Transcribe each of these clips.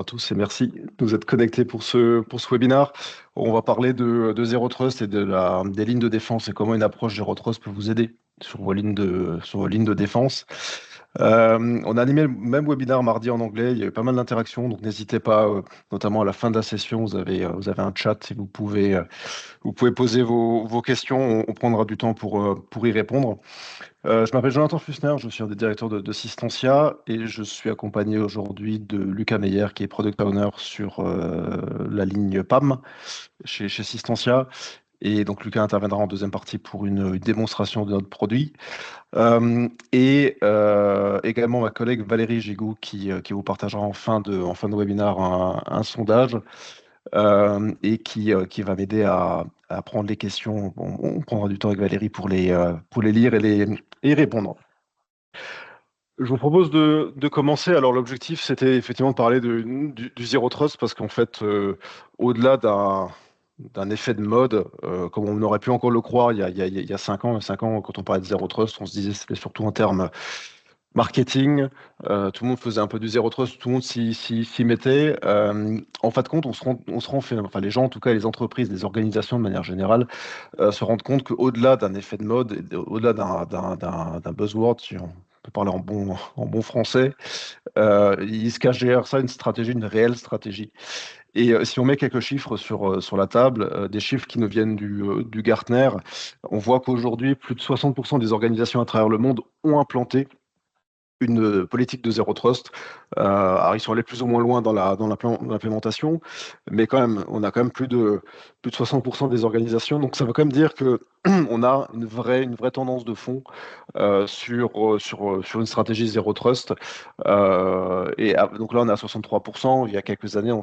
tous et merci de vous être connectés pour ce webinaire. On va parler de Zero Trust et des lignes de défense et comment une approche Zero Trust peut vous aider sur vos lignes de défense. On a animé le même webinaire mardi en anglais, il y a eu pas mal d'interactions, donc n'hésitez pas, notamment à la fin de la session, vous avez un chat et vous pouvez poser vos questions, on prendra du temps pour y répondre. Je m'appelle Jonathan Fusner, je suis un des directeurs de Systentia et je suis accompagné aujourd'hui de Lucas Meyer qui est Product Owner sur la ligne PAM chez Systentia. Et donc Lucas interviendra en deuxième partie pour une démonstration de notre produit. Également ma collègue Valérie Gigou qui vous partagera en fin de webinaire un sondage et qui va m'aider à prendre les questions. On prendra du temps avec Valérie pour les lire et y répondre. Je vous propose de commencer. Alors l'objectif, c'était effectivement de parler du Zero Trust parce qu'en fait, au-delà d'un effet de mode, comme on aurait pu encore le croire il y a 5 ans, quand on parlait de Zero Trust, on se disait que c'était surtout un terme marketing, tout le monde faisait un peu du Zero Trust, tout le monde s'y mettait. En fin de compte, enfin les gens, en tout cas les entreprises, les organisations de manière générale, se rendent compte qu'au-delà d'un effet de mode, au-delà d'un buzzword, si on peut parler en bon français, il se cache derrière ça une stratégie, une réelle stratégie. Et si on met quelques chiffres sur la table, des chiffres qui nous viennent du Gartner, on voit qu'aujourd'hui, plus de 60% des organisations à travers le monde ont implanté une politique de zéro trust. Alors ils sont allés plus ou moins loin dans l'implémentation, mais quand même, on a quand même plus de 60% des organisations. Donc ça veut quand même dire que on a une vraie tendance de fond sur une stratégie zéro trust. Donc là, on est à 63%. Il y a quelques années, on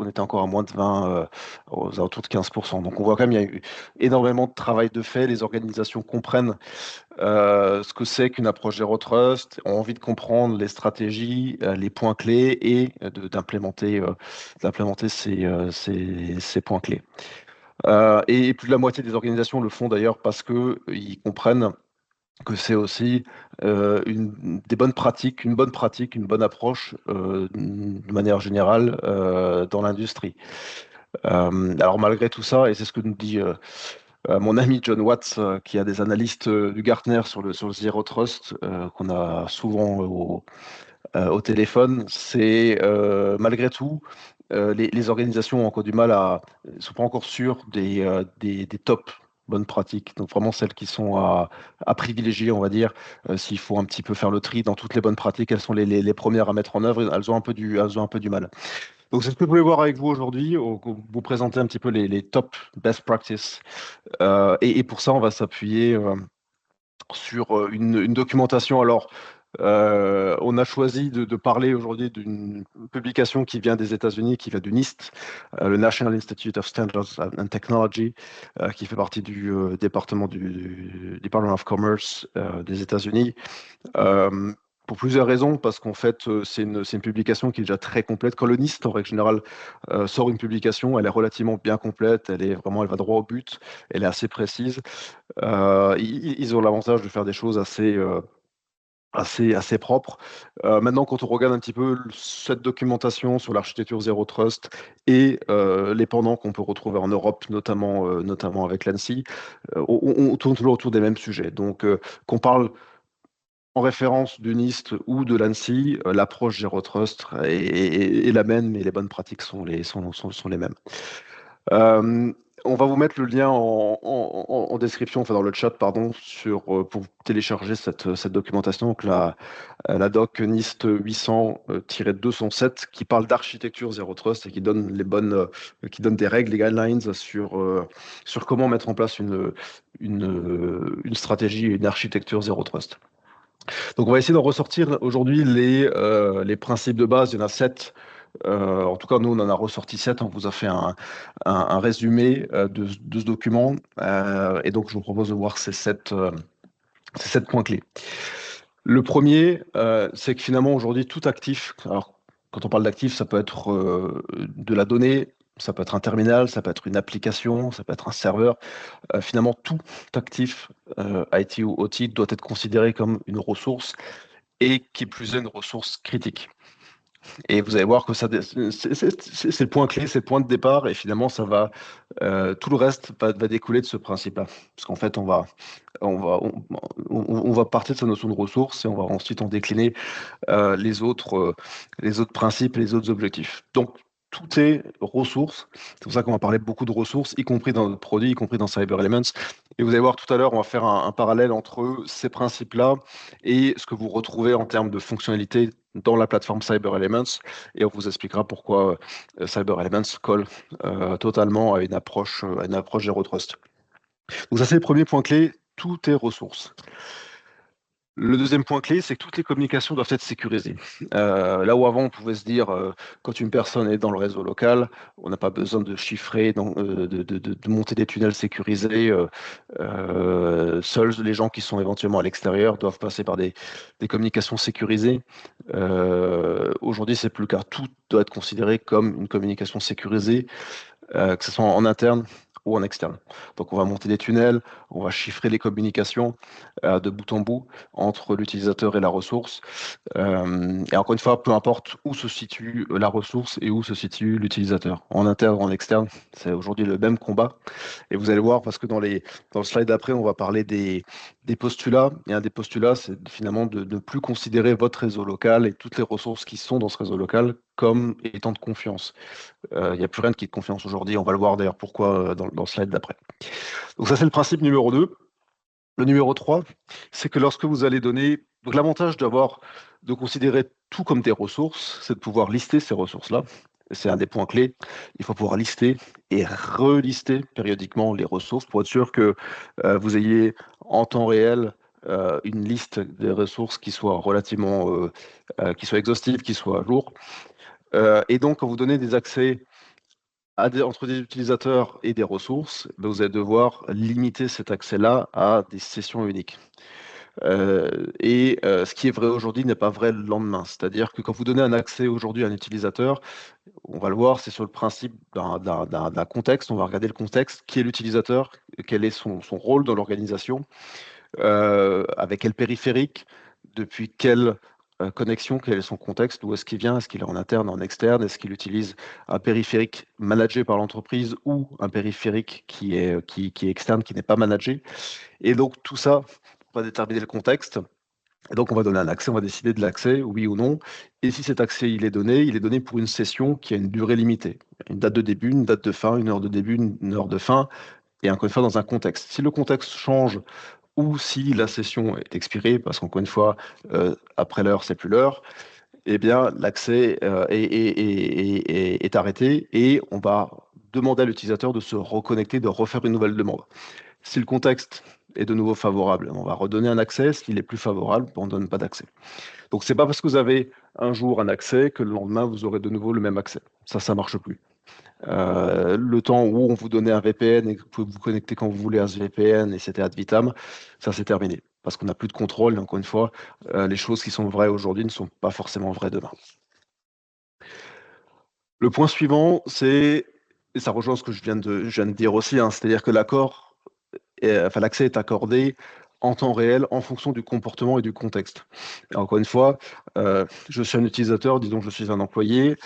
était encore à moins de 20, aux alentours de 15%. Donc on voit quand même il y a eu énormément de travail de fait. Les organisations comprennent ce que c'est qu'une approche Zero Trust, ont envie de comprendre les stratégies, les points clés et d'implémenter ces points clés. Et plus de la moitié des organisations le font d'ailleurs parce qu'ils comprennent que c'est aussi des bonnes pratiques, une bonne approche de manière générale dans l'industrie. Alors malgré tout ça, et c'est ce que nous dit mon ami John Watts, qui a des analystes du Gartner sur le Zero Trust, qu'on a souvent au téléphone, c'est malgré tout, les organisations ont encore du mal ne sont pas encore sûres des top bonnes pratiques. Donc vraiment celles qui sont à privilégier, on va dire, s'il faut un petit peu faire le tri dans toutes les bonnes pratiques, elles sont les premières à mettre en œuvre, elles ont un peu du mal. Donc c'est ce que je voulais voir avec vous aujourd'hui, vous présenter un petit peu les top best practices. Et pour ça, on va s'appuyer sur une documentation. Alors, on a choisi de parler aujourd'hui d'une publication qui vient des États-Unis, qui vient du NIST, le National Institute of Standards and Technology, qui fait partie du département du Department of Commerce des États-Unis. Pour plusieurs raisons, parce qu'en fait, c'est une publication qui est déjà très complète. Quand le NIST, en règle générale, sort une publication, elle est relativement bien complète, elle va droit au but, elle est assez précise. Ils ont l'avantage de faire des choses assez propres. Maintenant, quand on regarde un petit peu cette documentation sur l'architecture Zero Trust et les pendants qu'on peut retrouver en Europe, notamment avec l'ANSSI, on tourne toujours autour des mêmes sujets. Donc, qu'on parle en référence du NIST ou de l'ANSSI, l'approche Zero Trust est la même, mais les bonnes pratiques sont les mêmes. On va vous mettre le lien en description, enfin dans le chat, pardon, pour télécharger cette documentation, donc la doc NIST 800-207 qui parle d'architecture Zero Trust et qui donne qui donne des règles, des guidelines sur comment mettre en place une stratégie et une architecture Zero Trust. Donc on va essayer d'en ressortir aujourd'hui les principes de base. Il y en a 7. En tout cas, nous, on en a ressorti 7. On vous a fait un résumé de ce document. Et donc, je vous propose de voir ces 7 points clés. Le premier, c'est que finalement, aujourd'hui, tout actif, alors quand on parle d'actif, ça peut être de la donnée, ça peut être un terminal, ça peut être une application, ça peut être un serveur. Finalement, tout actif, IT ou OT, doit être considéré comme une ressource et qui plus est une ressource critique. Et vous allez voir que c'est le point clé, c'est le point de départ, et finalement, tout le reste va découler de ce principe-là. Parce qu'en fait, on va, on va partir de sa notion de ressources et on va ensuite en décliner les autres principes et les autres objectifs. Donc, tout est ressources. C'est pour ça qu'on va parler beaucoup de ressources, y compris dans notre produit, y compris dans Cyber Elements. Et vous allez voir tout à l'heure, on va faire un parallèle entre ces principes-là et ce que vous retrouvez en termes de fonctionnalités dans la plateforme Cyber Elements. Et on vous expliquera pourquoi Cyber Elements colle totalement à une approche Zero Trust. Donc ça, c'est le premier point clé. Tout est ressources. Le deuxième point clé, c'est que toutes les communications doivent être sécurisées. Là où avant, on pouvait se dire, quand une personne est dans le réseau local, on n'a pas besoin de chiffrer, de monter des tunnels sécurisés. Seuls les gens qui sont éventuellement à l'extérieur doivent passer par des communications sécurisées. Aujourd'hui, c'est plus le cas. Tout doit être considéré comme une communication sécurisée, que ce soit en interne ou en externe. Donc on va monter des tunnels, on va chiffrer les communications de bout en bout entre l'utilisateur et la ressource. Et encore une fois, peu importe où se situe la ressource et où se situe l'utilisateur, en interne ou en externe, c'est aujourd'hui le même combat. Et vous allez voir, parce que dans le slide d'après, on va parler des postulats. Et un des postulats, c'est finalement de ne plus considérer votre réseau local et toutes les ressources qui sont dans ce réseau local comme étant de confiance. Il n'y a plus rien de qui est de confiance aujourd'hui. On va le voir d'ailleurs pourquoi dans le slide d'après. Donc ça, c'est le principe numéro 2. Le numéro 3, c'est que lorsque vous allez donner... Donc l'avantage de considérer tout comme des ressources, c'est de pouvoir lister ces ressources-là. C'est un des points clés. Il faut pouvoir lister et relister périodiquement les ressources pour être sûr que vous ayez en temps réel une liste des ressources qui soit relativement qui soit exhaustive, qui soit à jour. Et donc, quand vous donnez des accès entre des utilisateurs et des ressources, ben, vous allez devoir limiter cet accès-là à des sessions uniques. Ce qui est vrai aujourd'hui n'est pas vrai le lendemain. C'est-à-dire que quand vous donnez un accès aujourd'hui à un utilisateur, on va le voir, c'est sur le principe d'un contexte. On va regarder le contexte, qui est l'utilisateur, quel est son rôle dans l'organisation, avec quel périphérique, depuis quelle connexion, quel est son contexte, d'où est-ce qu'il vient, est-ce qu'il est en interne, en externe, est-ce qu'il utilise un périphérique managé par l'entreprise ou un périphérique qui est externe, qui n'est pas managé. Et donc tout ça va déterminer le contexte. Et donc on va donner un accès, on va décider de l'accès, oui ou non. Et si cet accès il est donné pour une session qui a une durée limitée. Une date de début, une date de fin, une heure de début, une heure de fin, et encore une fois dans un contexte. Si le contexte change ou si la session est expirée, parce qu'encore une fois, après l'heure, c'est plus l'heure, eh bien, l'accès est arrêté et on va demander à l'utilisateur de se reconnecter, de refaire une nouvelle demande. Si le contexte est de nouveau favorable, on va redonner un accès. S'il est plus favorable, on ne donne pas d'accès. Donc, c'est pas parce que vous avez un jour un accès que le lendemain, vous aurez de nouveau le même accès. Ça marche plus. Le temps où on vous donnait un VPN et que vous pouvez vous connecter quand vous voulez à ce VPN et c'était ad vitam, ça c'est terminé. Parce qu'on n'a plus de contrôle. Et encore une fois, les choses qui sont vraies aujourd'hui ne sont pas forcément vraies demain. Le point suivant, et ça rejoint ce que je viens de dire aussi, hein, c'est-à-dire que l'accès est accordé en temps réel en fonction du comportement et du contexte. Et encore une fois, je suis un utilisateur, disons que je suis un employé,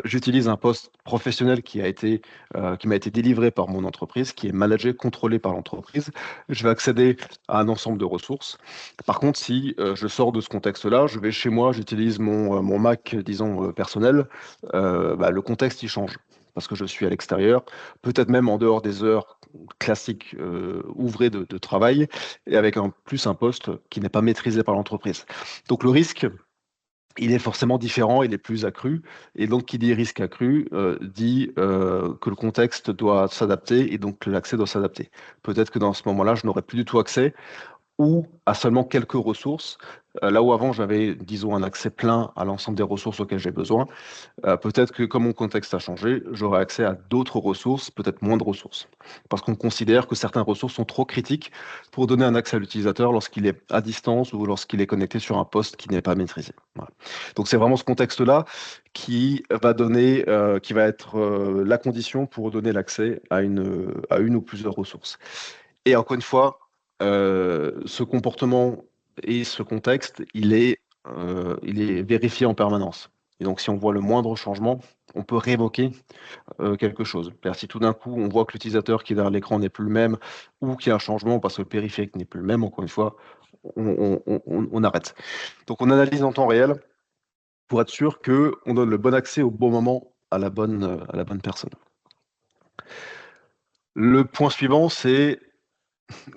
j'utilise un poste professionnel qui m'a été délivré par mon entreprise, qui est managé, contrôlé par l'entreprise. Je vais accéder à un ensemble de ressources. Par contre, si je sors de ce contexte-là, je vais chez moi, j'utilise mon Mac, disons, personnel, le contexte, il change parce que je suis à l'extérieur, peut-être même en dehors des heures classiques ouvrées de travail, et avec en plus un poste qui n'est pas maîtrisé par l'entreprise. Donc le risque, il est forcément différent, il est plus accru, et donc qui dit risque accru dit que le contexte doit s'adapter, et donc que l'accès doit s'adapter. Peut-être que dans ce moment-là, je n'aurai plus du tout accès, ou à seulement quelques ressources, là où avant j'avais, disons, un accès plein à l'ensemble des ressources auxquelles j'ai besoin. Peut-être que comme mon contexte a changé, j'aurai accès à d'autres ressources, peut-être moins de ressources. Parce qu'on considère que certaines ressources sont trop critiques pour donner un accès à l'utilisateur lorsqu'il est à distance ou lorsqu'il est connecté sur un poste qui n'est pas maîtrisé. Voilà. Donc c'est vraiment ce contexte-là qui qui va être la condition pour donner l'accès à une ou plusieurs ressources. Et encore une fois, ce comportement et ce contexte, il est vérifié en permanence. Et donc, si on voit le moindre changement, on peut révoquer quelque chose. C'est-à-dire, si tout d'un coup, on voit que l'utilisateur qui est derrière l'écran n'est plus le même, ou qu'il y a un changement parce que le périphérique n'est plus le même, encore une fois, on arrête. Donc, on analyse en temps réel pour être sûr qu'on donne le bon accès au bon moment à la bonne personne. Le point suivant, c'est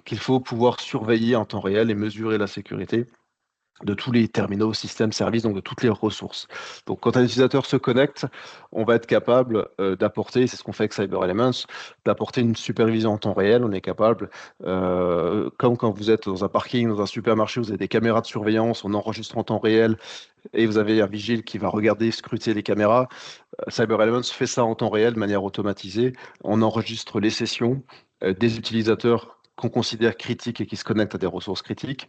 qu'il faut pouvoir surveiller en temps réel et mesurer la sécurité de tous les terminaux, systèmes, services, donc de toutes les ressources. Donc, quand un utilisateur se connecte, on va être capable d'apporter, c'est ce qu'on fait avec CyberElements, d'apporter une supervision en temps réel. On est capable, comme quand vous êtes dans un parking, dans un supermarché, vous avez des caméras de surveillance, on enregistre en temps réel et vous avez un vigile qui va regarder, scruter les caméras. CyberElements fait ça en temps réel, de manière automatisée. On enregistre les sessions des utilisateurs qu'on considère critiques et qui se connectent à des ressources critiques.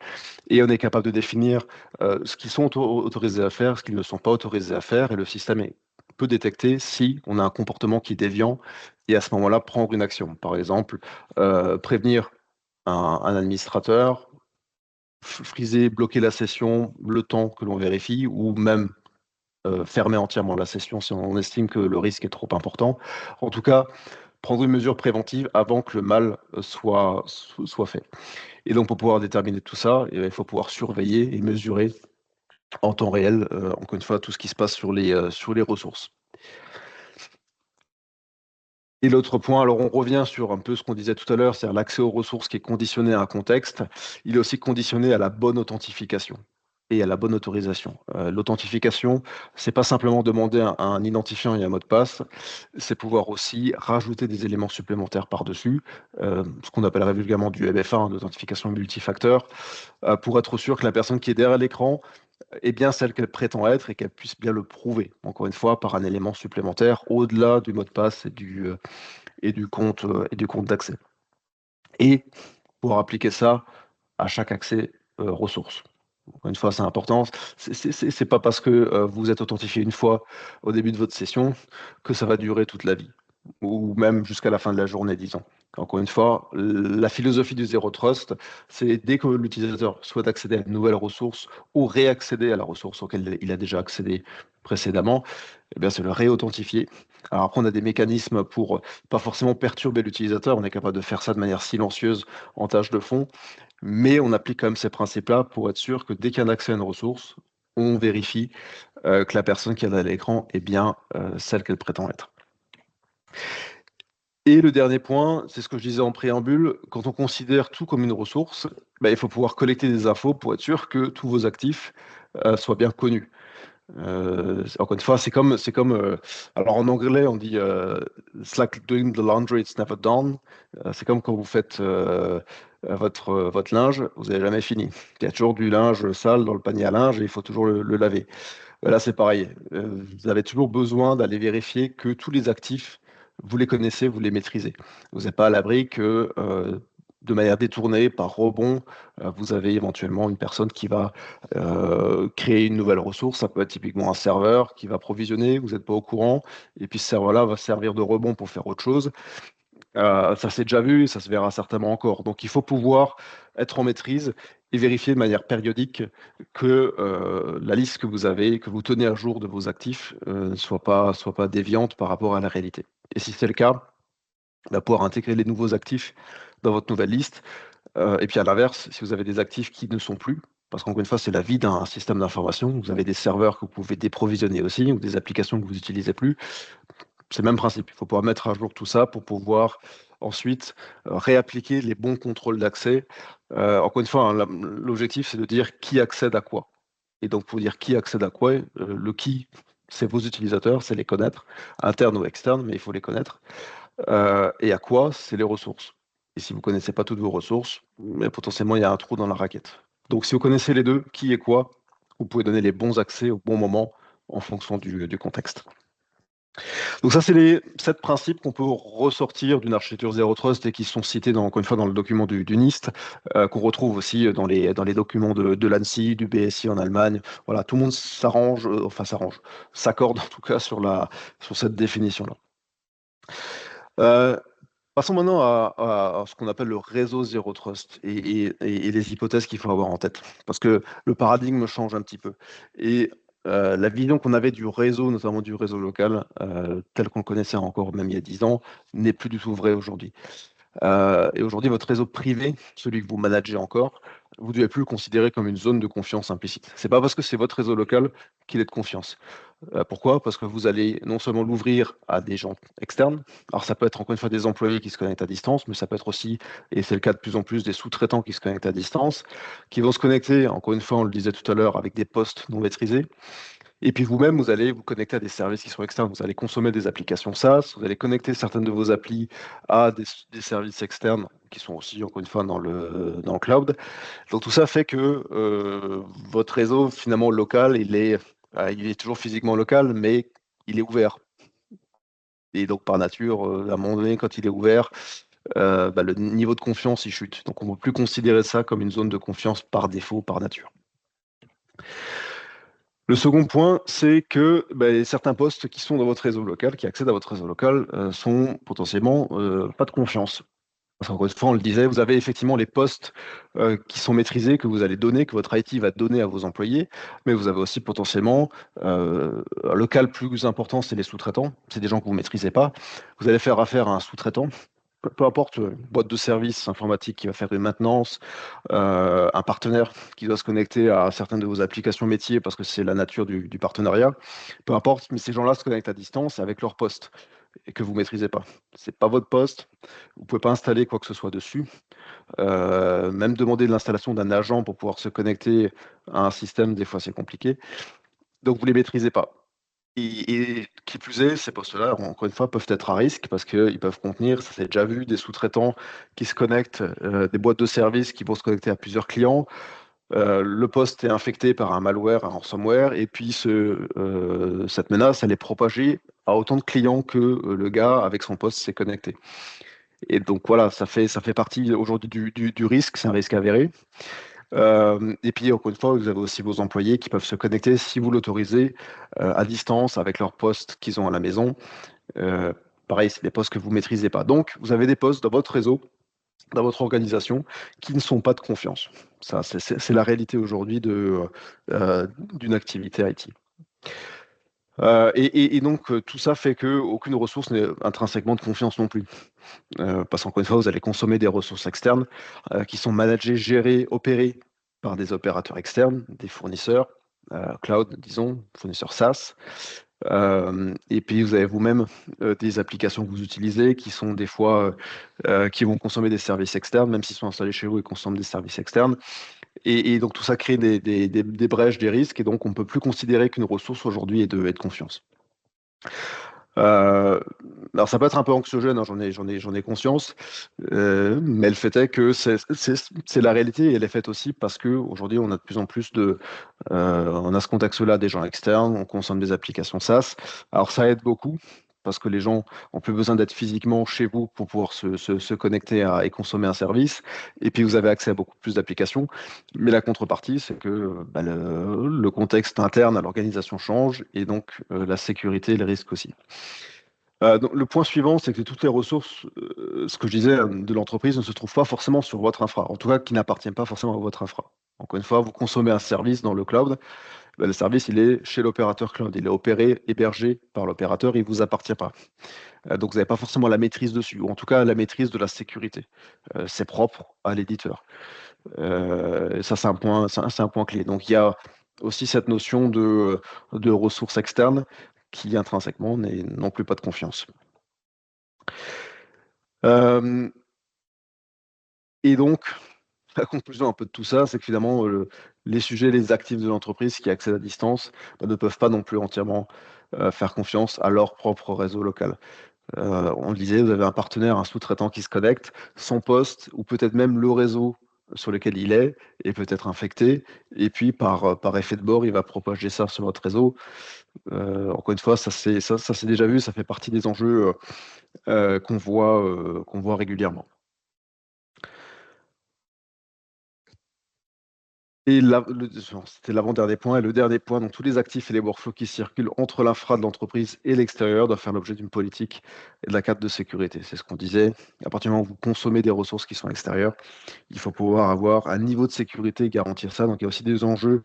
Et on est capable de définir ce qu'ils sont autorisés à faire, ce qu'ils ne sont pas autorisés à faire. Et le système peut détecter si on a un comportement qui est déviant et à ce moment-là prendre une action. Par exemple, prévenir un administrateur, friser, bloquer la session le temps que l'on vérifie, ou même fermer entièrement la session si on estime que le risque est trop important. En tout cas, prendre une mesure préventive avant que le mal soit fait. Et donc, pour pouvoir déterminer tout ça, il faut pouvoir surveiller et mesurer en temps réel, encore une fois, tout ce qui se passe sur les ressources. Et l'autre point, alors on revient sur un peu ce qu'on disait tout à l'heure, c'est-à-dire l'accès aux ressources qui est conditionné à un contexte. Il est aussi conditionné à la bonne authentification et à la bonne autorisation. L'authentification, c'est pas simplement demander un identifiant et un mot de passe, c'est pouvoir aussi rajouter des éléments supplémentaires par-dessus, ce qu'on appellerait vulgairement du MFA, hein, d'authentification multifacteur, pour être sûr que la personne qui est derrière l'écran est bien celle qu'elle prétend être et qu'elle puisse bien le prouver, encore une fois, par un élément supplémentaire au-delà du mot de passe et du compte d'accès. Et pour appliquer ça à chaque accès ressource. Encore une fois, c'est important. C'est pas parce que vous êtes authentifié une fois au début de votre session que ça va durer toute la vie, ou même jusqu'à la fin de la journée, disons. Encore une fois, la philosophie du Zero Trust, c'est dès que l'utilisateur souhaite accéder à une nouvelle ressource ou réaccéder à la ressource auquel il a déjà accédé précédemment, eh bien, c'est le réauthentifier. Alors après, on a des mécanismes pour pas forcément perturber l'utilisateur, on est capable de faire ça de manière silencieuse en tâche de fond, mais on applique quand même ces principes-là pour être sûr que dès qu'il y a un accès à une ressource, on vérifie que la personne qui est à l'écran est bien celle qu'elle prétend être. Et le dernier point, c'est ce que je disais en préambule, quand on considère tout comme une ressource, il faut pouvoir collecter des infos pour être sûr que tous vos actifs soient bien connus. Encore une fois, alors en anglais, on dit it's like doing the laundry, it's never done. C'est comme quand vous faites votre linge, vous n'avez jamais fini. Il y a toujours du linge sale dans le panier à linge et il faut toujours le laver. Là, c'est pareil. Vous avez toujours besoin d'aller vérifier que tous les actifs, vous les connaissez, vous les maîtrisez. Vous n'êtes pas à l'abri que, de manière détournée, par rebond, vous avez éventuellement une personne qui va créer une nouvelle ressource. Ça peut être typiquement un serveur qui va provisionner, vous n'êtes pas au courant, et puis ce serveur-là va servir de rebond pour faire autre chose. Ça s'est déjà vu, ça se verra certainement encore. Donc il faut pouvoir être en maîtrise et vérifier de manière périodique que la liste que vous avez, que vous tenez à jour de vos actifs, ne soit pas déviante par rapport à la réalité. Et si c'est le cas, pouvoir intégrer les nouveaux actifs dans votre nouvelle liste. Et puis à l'inverse, si vous avez des actifs qui ne sont plus, parce qu'encore une fois, c'est la vie d'un système d'information, vous avez des serveurs que vous pouvez déprovisionner aussi, ou des applications que vous n'utilisez plus, c'est le même principe. Il faut pouvoir mettre à jour tout ça pour pouvoir ensuite réappliquer les bons contrôles d'accès. Encore une fois, hein, l'objectif, c'est de dire qui accède à quoi. Et donc, pour dire qui accède à quoi, le qui, c'est vos utilisateurs, c'est les connaître, internes ou externes, mais il faut les connaître. Et à quoi, c'est les ressources. Et si vous ne connaissez pas toutes vos ressources, mais potentiellement, il y a un trou dans la raquette. Donc, si vous connaissez les deux, qui et quoi, vous pouvez donner les bons accès au bon moment en fonction du contexte. Donc ça, c'est les 7 principes qu'on peut ressortir d'une architecture Zero Trust et qui sont cités, encore une fois, dans le document du NIST, qu'on retrouve aussi dans les documents de l'ANSSI, du BSI en Allemagne. Voilà, tout le monde s'accorde en tout cas sur cette définition-là. Passons maintenant à ce qu'on appelle le réseau Zero Trust et les hypothèses qu'il faut avoir en tête, parce que le paradigme change un petit peu. Et la vision qu'on avait du réseau, notamment du réseau local, tel qu'on le connaissait encore même il y a 10 ans, n'est plus du tout vrai aujourd'hui. Et aujourd'hui, votre réseau privé, celui que vous managez encore, vous ne devez plus le considérer comme une zone de confiance implicite. C'est pas parce que c'est votre réseau local qu'il est de confiance. Pourquoi? Parce que vous allez non seulement l'ouvrir à des gens externes, alors ça peut être encore une fois des employés qui se connectent à distance, mais ça peut être aussi, et c'est le cas de plus en plus, des sous-traitants qui se connectent à distance, qui vont se connecter, encore une fois, on le disait tout à l'heure, avec des postes non maîtrisés. Et puis vous-même, vous allez vous connecter à des services qui sont externes. Vous allez consommer des applications SaaS, vous allez connecter certaines de vos applis à des services externes qui sont aussi, encore une fois, dans le cloud. Donc tout ça fait que votre réseau, finalement, local, il est toujours physiquement local, mais il est ouvert. Et donc par nature, à un moment donné, quand il est ouvert, le niveau de confiance, il chute. Donc on ne peut plus considérer ça comme une zone de confiance par défaut, par nature. Le second point, c'est que certains postes qui sont dans votre réseau local, qui accèdent à votre réseau local, sont potentiellement pas de confiance. Parce qu'encore une fois, on le disait, vous avez effectivement les postes qui sont maîtrisés, que vous allez donner, que votre IT va donner à vos employés, mais vous avez aussi potentiellement, le cas le plus important, c'est les sous-traitants. C'est des gens que vous ne maîtrisez pas. Vous allez faire affaire à un sous-traitant, peu importe, une boîte de services informatique qui va faire une maintenance, un partenaire qui doit se connecter à certaines de vos applications métiers parce que c'est la nature du partenariat. Peu importe, mais ces gens-là se connectent à distance avec leur poste et que vous ne maîtrisez pas. C'est pas votre poste, vous ne pouvez pas installer quoi que ce soit dessus. Même demander de l'installation d'un agent pour pouvoir se connecter à un système, des fois c'est compliqué. Donc vous ne les maîtrisez pas. Et qui plus est, ces postes-là, encore une fois, peuvent être à risque parce qu'ils peuvent contenir, ça s'est déjà vu, des sous-traitants qui se connectent, des boîtes de services qui vont se connecter à plusieurs clients. Le poste est infecté par un malware, un ransomware, et puis cette menace, elle est propagée à autant de clients que le gars avec son poste s'est connecté. Et donc voilà, ça fait partie aujourd'hui du risque, c'est un risque avéré. Et puis encore une fois, vous avez aussi vos employés qui peuvent se connecter, si vous l'autorisez, à distance avec leurs postes qu'ils ont à la maison. Euh, Pareil, c'est des postes que vous ne maîtrisez pas. Donc, vous avez des postes dans votre réseau, dans votre organisation, qui ne sont pas de confiance. Ça, c'est la réalité aujourd'hui d'une activité IT. Et donc, tout ça fait qu'aucune ressource n'est intrinsèquement de confiance non plus. Parce qu'encore une fois, vous allez consommer des ressources externes qui sont managées, gérées, opérées par des opérateurs externes, des fournisseurs, cloud, disons, fournisseurs SaaS. Et puis, vous avez vous-même des applications que vous utilisez qui sont des fois, qui vont consommer des services externes, même s'ils sont installés chez vous, ils consomment des services externes. Et donc, tout ça crée des brèches, des risques, et donc on ne peut plus considérer qu'une ressource aujourd'hui est de confiance. Euh, alors ça peut être un peu anxiogène, hein, j'en ai conscience, mais le fait est que c'est la réalité et elle est faite aussi parce qu'aujourd'hui on a de plus en plus on a ce contexte-là des gens externes, on consomme des applications SaaS. Alors ça aide beaucoup parce que les gens ont plus besoin d'être physiquement chez vous pour pouvoir se connecter et consommer un service. Et puis vous avez accès à beaucoup plus d'applications. Mais la contrepartie, c'est que le contexte interne à l'organisation change et donc la sécurité et les risques aussi. Donc, le point suivant, c'est que toutes les ressources, ce que je disais, de l'entreprise ne se trouvent pas forcément sur votre infra, en tout cas qui n'appartiennent pas forcément à votre infra. Encore une fois, vous consommez un service dans le cloud, le service il est chez l'opérateur cloud, il est opéré, hébergé par l'opérateur, il ne vous appartient pas. Donc vous n'avez pas forcément la maîtrise dessus, ou en tout cas la maîtrise de la sécurité. C'est propre à l'éditeur. Ça, c'est un point clé. Donc il y a aussi cette notion de ressources externes qui intrinsèquement n'est non plus pas de confiance. Euh, et donc, la conclusion un peu de tout ça, c'est que finalement, les sujets, les actifs de l'entreprise qui accèdent à distance ne peuvent pas non plus entièrement faire confiance à leur propre réseau local. On le disait, vous avez un partenaire, un sous-traitant qui se connecte, son poste, ou peut-être même le réseau sur lequel il est peut-être infecté, et puis par effet de bord, il va propager ça sur votre réseau. Encore une fois, ça c'est déjà vu, ça fait partie des enjeux qu'on voit régulièrement. Et c'était l'avant-dernier point. Et le dernier point, donc tous les actifs et les workflows qui circulent entre l'infra de l'entreprise et l'extérieur doivent faire l'objet d'une politique et de la carte de sécurité. C'est ce qu'on disait. À partir du moment où vous consommez des ressources qui sont extérieures, il faut pouvoir avoir un niveau de sécurité et garantir ça. Donc il y a aussi des enjeux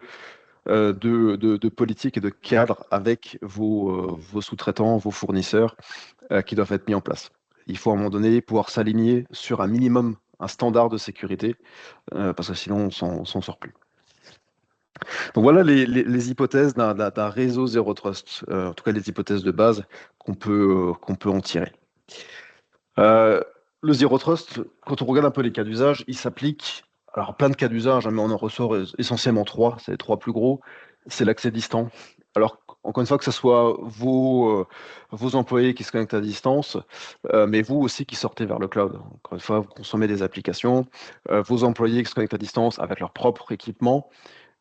de politique et de cadre avec vos sous-traitants, vos fournisseurs qui doivent être mis en place. Il faut à un moment donné pouvoir s'aligner sur un minimum, un standard de sécurité, parce que sinon on s'en sort plus. Donc voilà les hypothèses d'un réseau Zero Trust, en tout cas les hypothèses de base qu'on peut en tirer. Le Zero Trust, quand on regarde un peu les cas d'usage, il s'applique, alors plein de cas d'usage, hein, mais on en ressort essentiellement trois, c'est les trois plus gros. C'est l'accès distant. Alors, encore une fois, que ce soit vos employés qui se connectent à distance, mais vous aussi qui sortez vers le cloud. Encore une fois, vous consommez des applications, vos employés qui se connectent à distance avec leur propre équipement.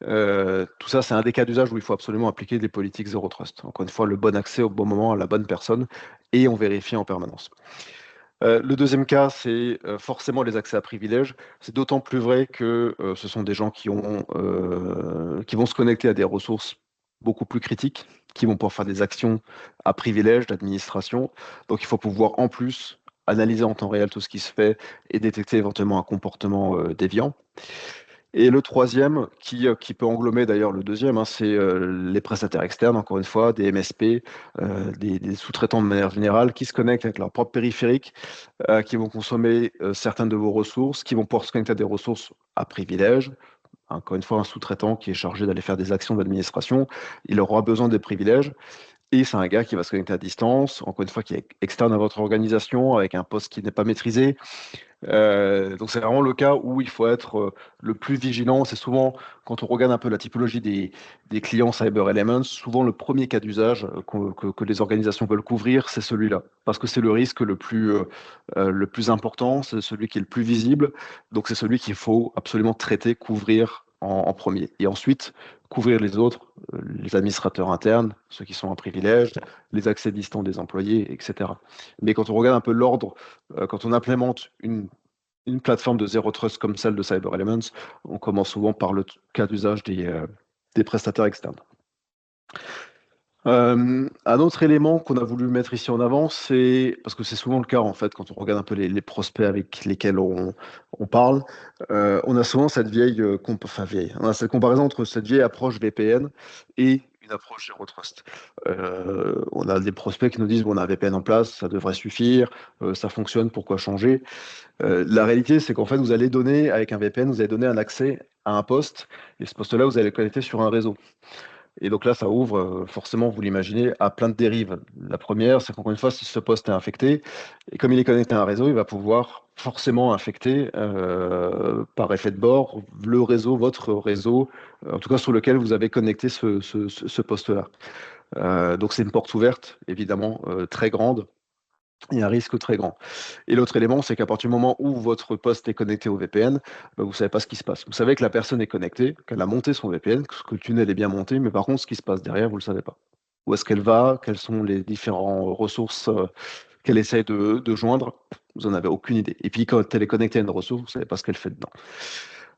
Tout ça, c'est un des cas d'usage où il faut absolument appliquer des politiques Zero Trust. Encore une fois, le bon accès au bon moment à la bonne personne et on vérifie en permanence. Le deuxième cas, c'est forcément les accès à privilèges. C'est d'autant plus vrai que ce sont des gens qui vont se connecter à des ressources beaucoup plus critiques, qui vont pouvoir faire des actions à privilèges d'administration. Donc il faut pouvoir en plus analyser en temps réel tout ce qui se fait et détecter éventuellement un comportement déviant. Et le troisième, qui peut englober d'ailleurs le deuxième, hein, c'est les prestataires externes, encore une fois, des MSP, des sous-traitants de manière générale, qui se connectent avec leur propre périphérique, qui vont consommer certaines de vos ressources, qui vont pouvoir se connecter à des ressources à privilège. Encore une fois, un sous-traitant qui est chargé d'aller faire des actions d'administration, il aura besoin des privilèges. Et c'est un gars qui va se connecter à distance, encore une fois, qui est externe à votre organisation, avec un poste qui n'est pas maîtrisé. Donc c'est vraiment le cas où il faut être le plus vigilant. C'est souvent, quand on regarde un peu la typologie des clients Cyber Elements, souvent le premier cas d'usage que les organisations veulent couvrir, c'est celui-là. Parce que c'est le risque le plus important, c'est celui qui est le plus visible. Donc c'est celui qu'il faut absolument traiter, couvrir en premier. Et ensuite, couvrir les autres, les administrateurs internes, ceux qui sont en privilège, les accès distants des employés, etc. Mais quand on regarde un peu l'ordre, quand on implémente une plateforme de Zero Trust comme celle de Cyber Elements, on commence souvent par le cas d'usage des prestataires externes. Un autre élément qu'on a voulu mettre ici en avant, c'est parce que c'est souvent le cas en fait quand on regarde un peu les prospects avec lesquels on parle, on a souvent cette on a cette comparaison entre cette vieille approche VPN et une approche Zero Trust. On a des prospects qui nous disent bon, on a un VPN en place, ça devrait suffire, ça fonctionne, pourquoi changer? La réalité, c'est qu'en fait, vous allez donner avec un VPN, vous allez donner un accès à un poste, et ce poste-là, vous allez le connecter sur un réseau. Et donc là, ça ouvre, forcément, vous l'imaginez, à plein de dérives. La première, c'est qu'encore une fois, si ce poste est infecté, et comme il est connecté à un réseau, il va pouvoir forcément infecter, par effet de bord, le réseau, votre réseau, en tout cas sur lequel vous avez connecté ce poste-là. Donc c'est une porte ouverte, évidemment, très grande. Il y a un risque très grand. Et l'autre élément, c'est qu'à partir du moment où votre poste est connecté au VPN, vous ne savez pas ce qui se passe. Vous savez que la personne est connectée, qu'elle a monté son VPN, que le tunnel est bien monté, mais par contre, ce qui se passe derrière, vous ne le savez pas. Où est-ce qu'elle va? Quelles sont les différentes ressources qu'elle essaie de joindre? Vous n'en avez aucune idée. Et puis, quand elle est connectée à une ressource, vous ne savez pas ce qu'elle fait dedans.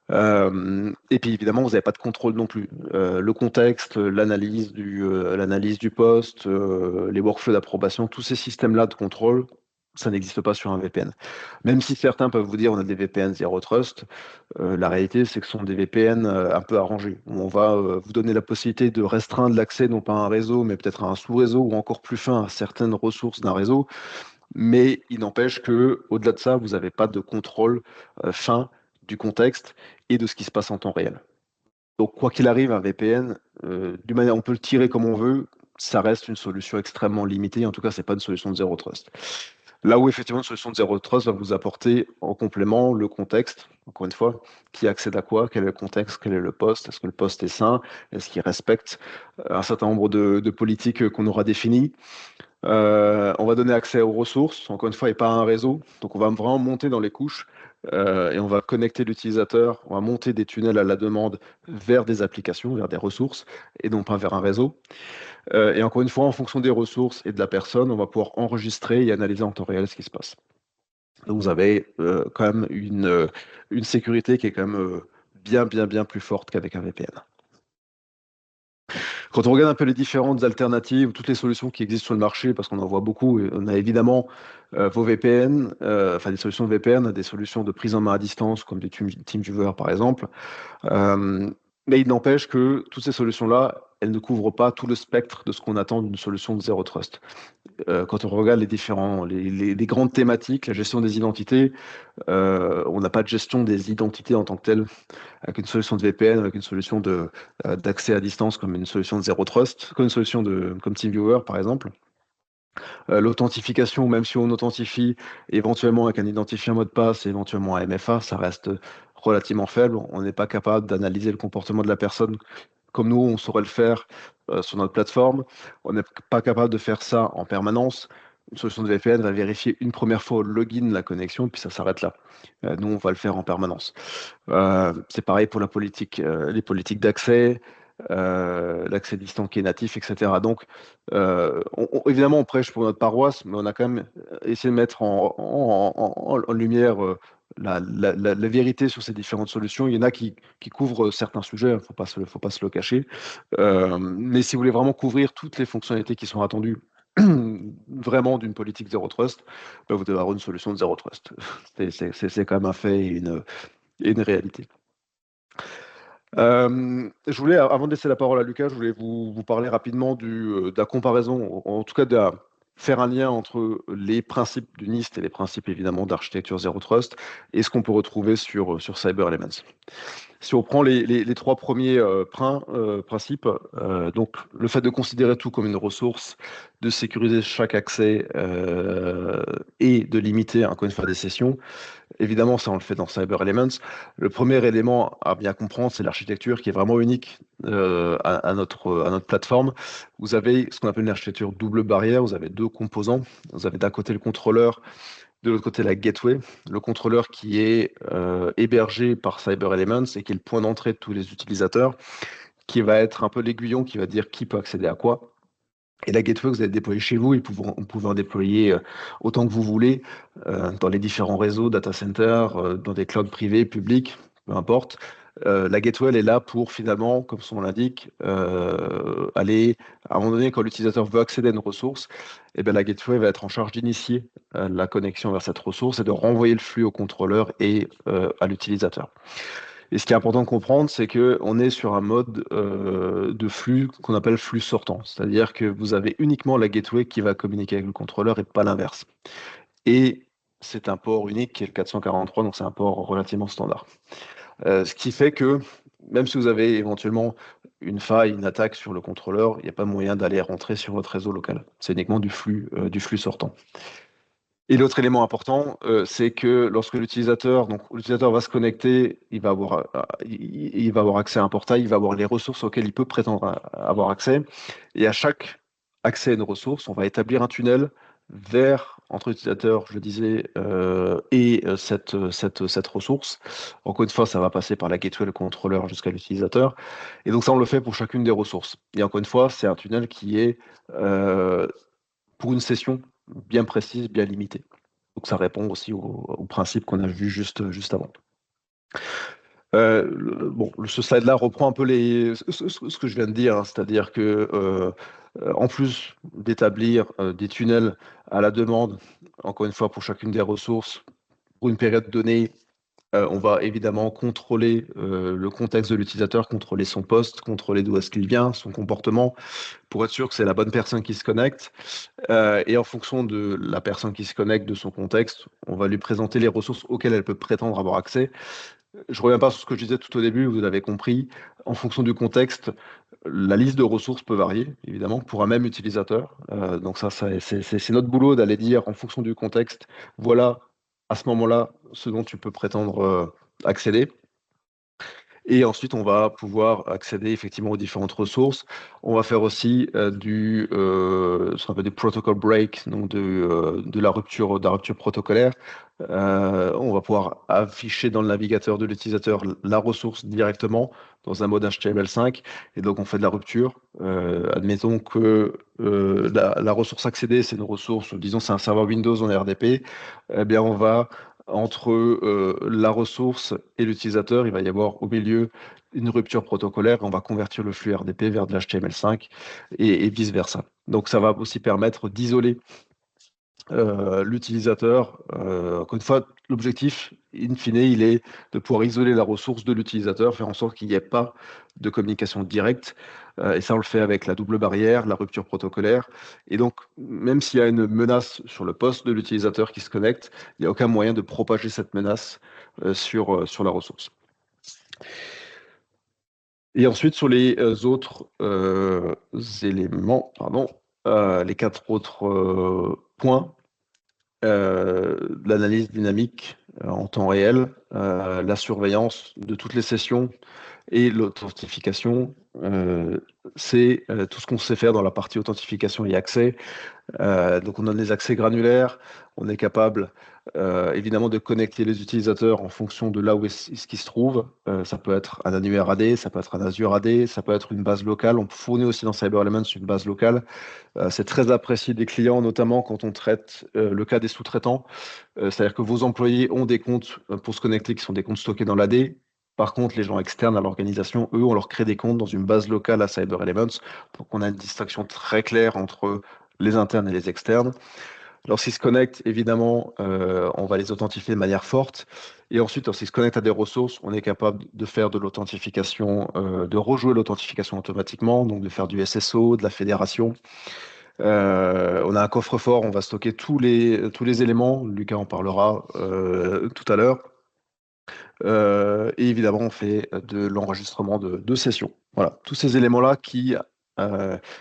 Et puis évidemment, vous n'avez pas de contrôle non plus. Le contexte, l'analyse du poste, les workflows d'approbation, tous ces systèmes-là de contrôle, ça n'existe pas sur un VPN. Même si certains peuvent vous dire on a des VPN Zero Trust, la réalité c'est que ce sont des VPN un peu arrangés. Où on va vous donner la possibilité de restreindre l'accès non pas à un réseau, mais peut-être à un sous-réseau ou encore plus fin à certaines ressources d'un réseau. Mais il n'empêche que, au-delà de ça, vous n'avez pas de contrôle fin du contexte et de ce qui se passe en temps réel. Donc, quoi qu'il arrive, un VPN, on peut le tirer comme on veut, ça reste une solution extrêmement limitée. En tout cas, c'est pas une solution de Zero Trust. Là où effectivement une solution de Zero Trust va vous apporter en complément le contexte, encore une fois, qui accède à quoi, quel est le contexte, quel est le poste, est-ce que le poste est sain, est-ce qu'il respecte un certain nombre de politiques qu'on aura définies. On va donner accès aux ressources, encore une fois, et pas à un réseau. Donc, on va vraiment monter dans les couches et on va connecter l'utilisateur. On va monter des tunnels à la demande vers des applications, vers des ressources, et non pas vers un réseau. Et encore une fois, en fonction des ressources et de la personne, on va pouvoir enregistrer et analyser en temps réel ce qui se passe. Donc, vous avez quand même une sécurité qui est quand même bien plus forte qu'avec un VPN. Quand on regarde un peu les différentes alternatives, toutes les solutions qui existent sur le marché, parce qu'on en voit beaucoup, on a évidemment vos VPN, enfin des solutions de VPN, des solutions de prise en main à distance, comme des TeamViewer par exemple. Mais il n'empêche que toutes ces solutions-là, elles ne couvrent pas tout le spectre de ce qu'on attend d'une solution de Zero Trust. Quand on regarde les grandes thématiques, la gestion des identités, on n'a pas de gestion des identités en tant que telle avec une solution de VPN, avec une solution d'accès à distance comme une solution de Zero Trust, comme une solution comme TeamViewer par exemple. L'authentification, même si on authentifie éventuellement avec un identifiant mot de passe et éventuellement un MFA, ça reste relativement faible. On n'est pas capable d'analyser le comportement de la personne comme nous, on saurait le faire sur notre plateforme. On n'est pas capable de faire ça en permanence. Une solution de VPN va vérifier une première fois au login la connexion, puis ça s'arrête là. Nous, on va le faire en permanence. C'est pareil pour les politiques d'accès, l'accès distant qui est natif, etc. Donc, évidemment, on prêche pour notre paroisse, mais on a quand même essayé de mettre en lumière la vérité sur ces différentes solutions. Il y en a qui couvrent certains sujets, il ne faut pas se le cacher. Mais si vous voulez vraiment couvrir toutes les fonctionnalités qui sont attendues vraiment d'une politique Zero Trust, ben, vous devez avoir une solution de Zero Trust. C'est quand même un fait et une réalité. Je voulais, avant de laisser la parole à Lucas, je voulais vous parler rapidement de la comparaison, en tout cas faire un lien entre les principes du NIST et les principes évidemment d'architecture Zero Trust et ce qu'on peut retrouver sur Cyber Elements. Si on prend les trois premiers principes, donc le fait de considérer tout comme une ressource, de sécuriser chaque accès et de limiter encore une fois des sessions, évidemment, ça, on le fait dans Cyber Elements. Le premier élément à bien comprendre, c'est l'architecture qui est vraiment unique à notre plateforme. Vous avez ce qu'on appelle une architecture double barrière. Vous avez deux composants. Vous avez d'un côté le contrôleur, de l'autre côté la gateway. Le contrôleur qui est hébergé par Cyber Elements et qui est le point d'entrée de tous les utilisateurs, qui va être un peu l'aiguillon qui va dire qui peut accéder à quoi. Et la gateway que vous allez déployer chez vous, vous pouvez en déployer autant que vous voulez dans les différents réseaux, data centers, dans des clouds privés, publics, peu importe. La gateway, elle est là pour finalement, comme son nom l'indique, aller, à un moment donné, quand l'utilisateur veut accéder à une ressource, eh bien, la gateway va être en charge d'initier la connexion vers cette ressource et de renvoyer le flux au contrôleur et à l'utilisateur. Et ce qui est important de comprendre, c'est qu'on est sur un mode de flux qu'on appelle flux sortant. C'est-à-dire que vous avez uniquement la gateway qui va communiquer avec le contrôleur et pas l'inverse. Et c'est un port unique qui est le 443, donc c'est un port relativement standard. Ce qui fait que même si vous avez éventuellement une faille, une attaque sur le contrôleur, il n'y a pas moyen d'aller rentrer sur votre réseau local. C'est uniquement du flux sortant. Et l'autre élément important, c'est que lorsque l'utilisateur va se connecter, il va avoir accès à un portail, il va avoir les ressources auxquelles il peut prétendre avoir accès. Et à chaque accès à une ressource, on va établir un tunnel entre l'utilisateur, je le disais, et cette ressource. Encore une fois, ça va passer par la gateway, le contrôleur jusqu'à l'utilisateur. Et donc ça, on le fait pour chacune des ressources. Et encore une fois, c'est un tunnel qui est pour une session bien précise, bien limitée. Donc ça répond aussi au principe qu'on a vu juste avant. Ce slide-là reprend un peu ce que je viens de dire, hein, c'est-à-dire que en plus d'établir des tunnels à la demande, encore une fois pour chacune des ressources, pour une période donnée, on va évidemment contrôler le contexte de l'utilisateur, contrôler son poste, contrôler d'où est-ce qu'il vient, son comportement, pour être sûr que c'est la bonne personne qui se connecte. Et en fonction de la personne qui se connecte, de son contexte, on va lui présenter les ressources auxquelles elle peut prétendre avoir accès. Je ne reviens pas sur ce que je disais tout au début, vous l'avez compris. En fonction du contexte, la liste de ressources peut varier, évidemment, pour un même utilisateur. Donc c'est notre boulot d'aller dire, en fonction du contexte, voilà, à ce moment-là, ce dont tu peux prétendre accéder. Et ensuite, on va pouvoir accéder effectivement aux différentes ressources. On va faire aussi ce qu'on appelle des protocol break, donc de la rupture protocolaire. On va pouvoir afficher dans le navigateur de l'utilisateur la ressource directement dans un mode HTML5. Et donc, on fait de la rupture. Admettons que la ressource accédée, c'est une ressource, disons, c'est un serveur Windows en RDP. Eh bien, on va entre la ressource et l'utilisateur, il va y avoir au milieu une rupture protocolaire. On va convertir le flux RDP vers de l'HTML5 et vice-versa. Donc, ça va aussi permettre d'isoler l'utilisateur. Encore une fois, l'objectif, in fine, il est de pouvoir isoler la ressource de l'utilisateur, faire en sorte qu'il n'y ait pas de communication directe. Et ça, on le fait avec la double barrière, la rupture protocolaire. Et donc, même s'il y a une menace sur le poste de l'utilisateur qui se connecte, il n'y a aucun moyen de propager cette menace sur la ressource. Et ensuite, sur les autres éléments, pardon, les 4 autres points, l'analyse dynamique en temps réel, la surveillance de toutes les sessions et l'authentification, c'est tout ce qu'on sait faire dans la partie authentification et accès. Donc on donne des accès granulaires, on est capable évidemment de connecter les utilisateurs en fonction de là où est-ce qu'ils se trouvent. Ça peut être un annuaire AD, ça peut être un Azure AD, ça peut être une base locale. On fournit aussi dans CyberElements une base locale. C'est très apprécié des clients, notamment quand on traite le cas des sous-traitants. C'est-à-dire que vos employés ont des comptes pour se connecter qui sont des comptes stockés dans l'AD. Par contre, les gens externes à l'organisation, eux, on leur crée des comptes dans une base locale à CyberElements. Donc, on a une distinction très claire entre les internes et les externes. Lorsqu'ils se connectent, évidemment, on va les authentifier de manière forte. Et ensuite, lorsqu'ils se connectent à des ressources, on est capable de faire de l'authentification, de rejouer l'authentification automatiquement, donc de faire du SSO, de la fédération. On a un coffre-fort, on va stocker tous les éléments. Lucas en parlera tout à l'heure. Et évidemment, on fait de l'enregistrement de sessions. Voilà, tous ces éléments-là qui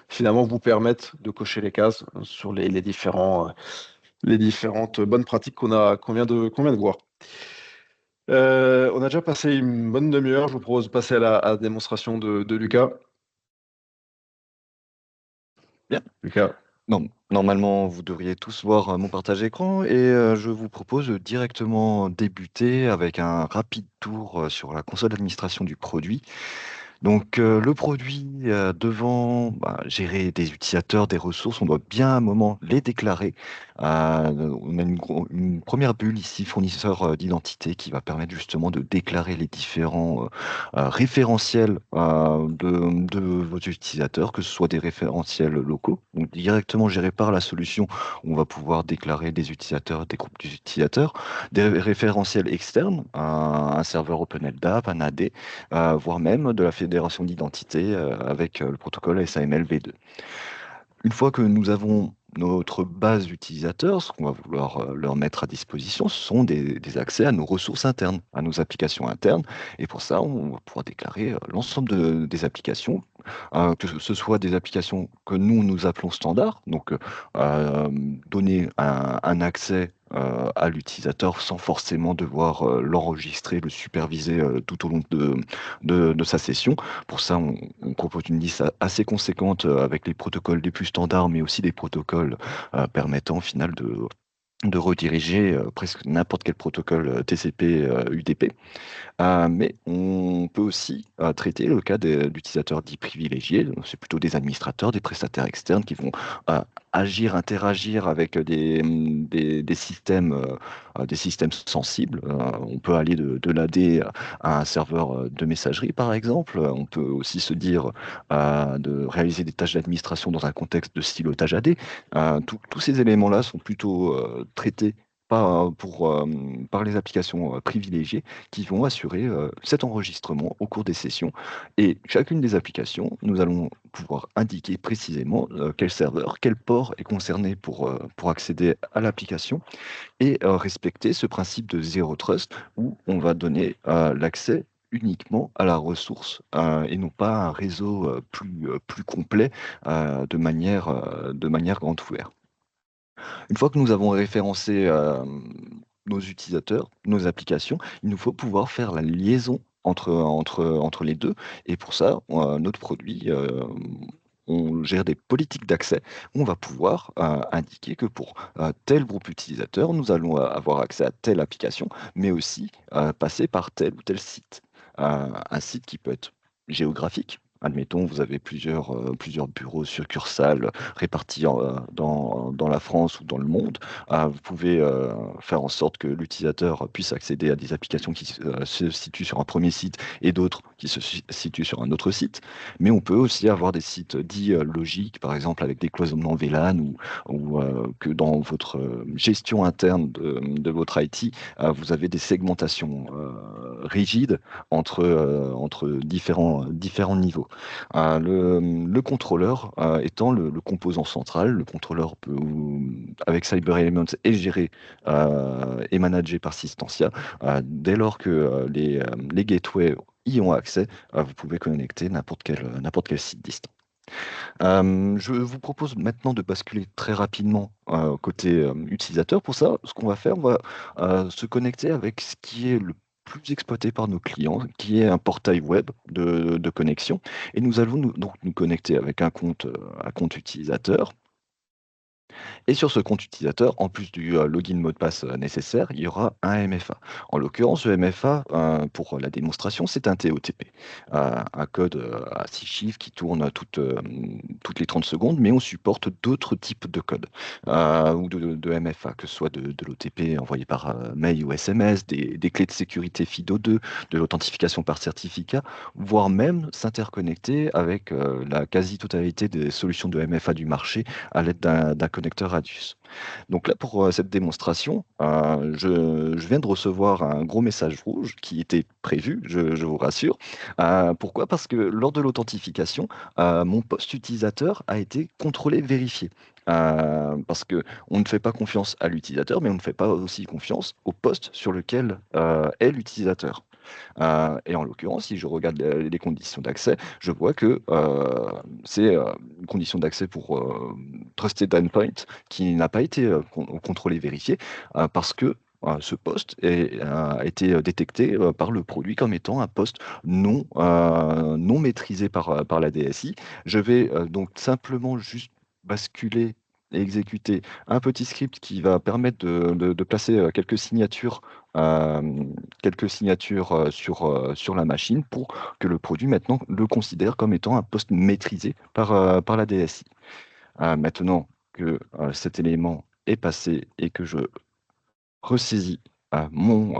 finalement vous permettent de cocher les cases sur les différentes bonnes pratiques qu'on vient de voir. On a déjà passé une bonne demi-heure. Je vous propose de passer à la démonstration de Lucas. Bien. Lucas. Non, normalement, vous devriez tous voir mon partage écran et je vous propose de directement débuter avec un rapide tour sur la console d'administration du produit. Donc, le produit, devant gérer des utilisateurs, des ressources, on doit bien à un moment les déclarer. On a une première bulle ici, fournisseur d'identité, qui va permettre justement de déclarer les différents référentiels de vos utilisateurs, que ce soit des référentiels locaux, donc directement gérés par la solution. On va pouvoir déclarer des utilisateurs, des groupes d'utilisateurs, des référentiels externes, un serveur OpenLDAP, un AD, voire même de la fédération d'identité avec le protocole SAML v2. Une fois que nous avons notre base d'utilisateurs, ce qu'on va vouloir leur mettre à disposition, ce sont des accès à nos ressources internes, à nos applications internes. Et pour ça, on va pouvoir déclarer l'ensemble des applications, que ce soit des applications que nous appelons standards, donc donner un accès à l'utilisateur sans forcément devoir l'enregistrer, le superviser tout au long de sa session. Pour ça, on propose une liste assez conséquente avec les protocoles les plus standards, mais aussi des protocoles permettant au final de rediriger presque n'importe quel protocole TCP, UDP. Mais on peut aussi traiter le cas d'utilisateurs dits privilégiés. C'est plutôt des administrateurs, des prestataires externes qui vont agir, interagir avec des systèmes sensibles. On peut aller de l'AD à un serveur de messagerie, par exemple. On peut aussi se dire de réaliser des tâches d'administration dans un contexte de silotage AD. Tous ces éléments-là sont plutôt traités par les applications privilégiées qui vont assurer cet enregistrement au cours des sessions. Et chacune des applications, nous allons pouvoir indiquer précisément quel serveur, quel port est concerné pour accéder à l'application et respecter ce principe de Zero Trust où on va donner l'accès uniquement à la ressource et non pas à un réseau plus complet de manière grande ouverte. Une fois que nous avons référencé nos utilisateurs, nos applications, il nous faut pouvoir faire la liaison entre les deux. Et pour ça, notre produit, on gère des politiques d'accès. On va pouvoir indiquer que pour tel groupe utilisateur, nous allons avoir accès à telle application, mais aussi passer par tel ou tel site. Un site qui peut être géographique. Admettons, vous avez plusieurs bureaux succursales répartis dans la France ou dans le monde. Vous pouvez faire en sorte que l'utilisateur puisse accéder à des applications qui se situent sur un premier site et d'autres qui se situent sur un autre site, mais on peut aussi avoir des sites dits logiques, par exemple avec des cloisonnements VLAN ou que dans votre gestion interne de votre IT, vous avez des segmentations rigides entre différents niveaux. Le contrôleur étant le composant central, le contrôleur peut, avec CyberElements est géré et managé par Systantia. Dès lors que les gateways y ont accès, vous pouvez connecter n'importe quel site distant. Je vous propose maintenant de basculer très rapidement côté utilisateur. Pour ça, ce qu'on va faire, on va se connecter avec ce qui est le plus exploité par nos clients, qui est un portail web de connexion. Et nous allons donc nous connecter avec un compte utilisateur. Et sur ce compte utilisateur, en plus du login mot de passe nécessaire, il y aura un MFA. En l'occurrence, le MFA, pour la démonstration, c'est un TOTP, un code à 6 chiffres qui tourne toutes les 30 secondes, mais on supporte d'autres types de codes ou de MFA, que ce soit de l'OTP envoyé par mail ou SMS, des clés de sécurité FIDO2, de l'authentification par certificat, voire même s'interconnecter avec la quasi-totalité des solutions de MFA du marché à l'aide d'un connecteur Radius. Donc là, pour cette démonstration, je viens de recevoir un gros message rouge qui était prévu, je vous rassure. Pourquoi? Parce que lors de l'authentification, mon poste utilisateur a été contrôlé, vérifié. Parce que on ne fait pas confiance à l'utilisateur, mais on ne fait pas aussi confiance au poste sur lequel est l'utilisateur. Et en l'occurrence, si je regarde les conditions d'accès, je vois que c'est une condition d'accès pour Trusted Endpoint qui n'a pas été contrôlé, vérifié, parce que ce poste a été détecté par le produit comme étant un poste non maîtrisé par la DSI. Je vais donc simplement juste basculer et exécuter un petit script qui va permettre de placer euh, quelques signatures sur la machine pour que le produit maintenant le considère comme étant un poste maîtrisé par la DSI. Maintenant que cet élément est passé et que je ressaisis mon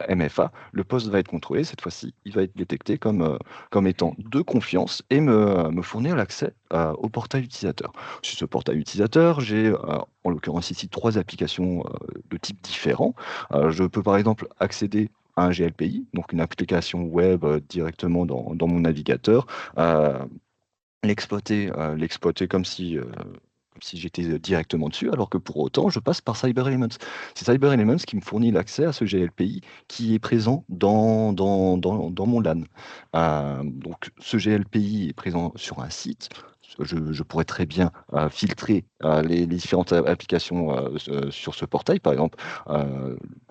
MFA, le poste va être contrôlé. Cette fois-ci, il va être détecté comme étant de confiance et me fournir l'accès au portail utilisateur. Sur ce portail utilisateur, j'ai en l'occurrence ici 3 applications de types différents. Je peux par exemple accéder à un GLPI, donc une application web directement dans mon navigateur, l'exploiter comme si j'étais directement dessus, alors que pour autant, je passe par CyberElements. C'est CyberElements qui me fournit l'accès à ce GLPI qui est présent dans mon LAN. Donc, ce GLPI est présent sur un site. Je pourrais très bien filtrer les différentes applications sur ce portail. Par exemple,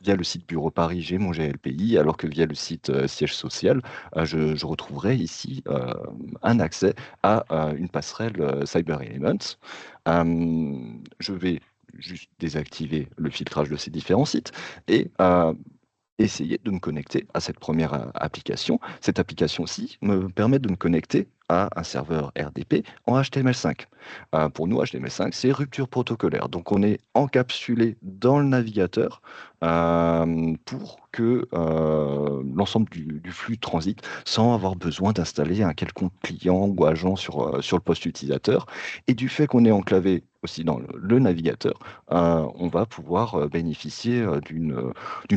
via le site Bureau Paris, j'ai mon GLPI, alors que via le site Siège Social, je retrouverai ici un accès à une passerelle CyberElements. Je vais juste désactiver le filtrage de ces différents sites et essayer de me connecter à cette première application. Cette application-ci me permet de me connecter à un serveur RDP en HTML5. Pour nous, HTML5, c'est rupture protocolaire. Donc, on est encapsulé dans le navigateur pour que l'ensemble du flux transite sans avoir besoin d'installer un quelconque client ou agent sur le poste utilisateur. Et du fait qu'on est enclavé aussi dans le navigateur, on va pouvoir bénéficier d'une